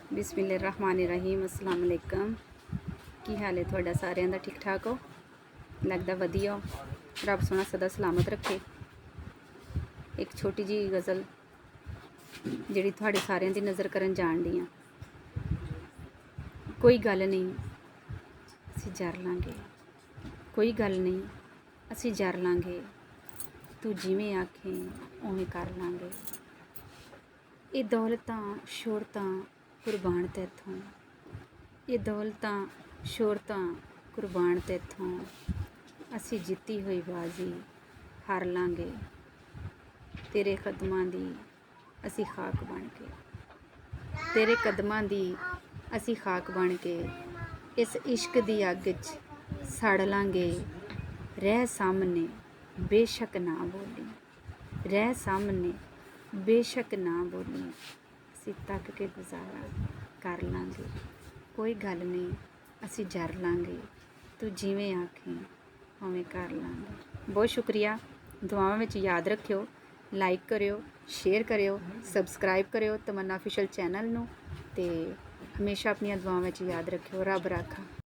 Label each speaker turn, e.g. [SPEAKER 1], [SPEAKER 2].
[SPEAKER 1] बिस्मिल्लाहिर्रहमानिर्रहीम अस्सलाम वालेकुम। की हाल है थोड़ा सारिਆਂ ਦਾ? ठीक ठाक हो? लगता वधिया हो। रब सोना सदा सलामत रखे। एक छोटी जी गज़ल जिहड़ी थोड़े सारिਆਂ दी नज़र करन जान दी हाँ। कोई गल नहीं असी जर लांगे, कोई गल नहीं असी जर लांगे, तू जिवें आखें उवें कर लांगे। ये दौलतां शोहरतां कुर्बान तैथों, ये दौलतां शोहरतां कुर्बान तैथों, असी जित्ती हुई बाजी हार लांगे। तेरे कदमां दी असी खाक बन के, तेरे कदमां दी असी खाक बन के इस इश्क दी अग च सड़ लांगे। रह सामने बेशक ना बोली, रह सामने बेशक ना बोली, असी तक के गुजारा कर लांगे। कोई गल नहीं असी जर लांगे, तू जिवें आखें उवें कर लांगे। बहुत शुक्रिया। दुआवां विच याद रखियो, लाइक करियो, शेयर करियो, सबसक्राइब करियो तमन्ना ऑफिशियल चैनल नूं ते हमेशा अपनियां दुआवां विच याद रखियो। रब राखा।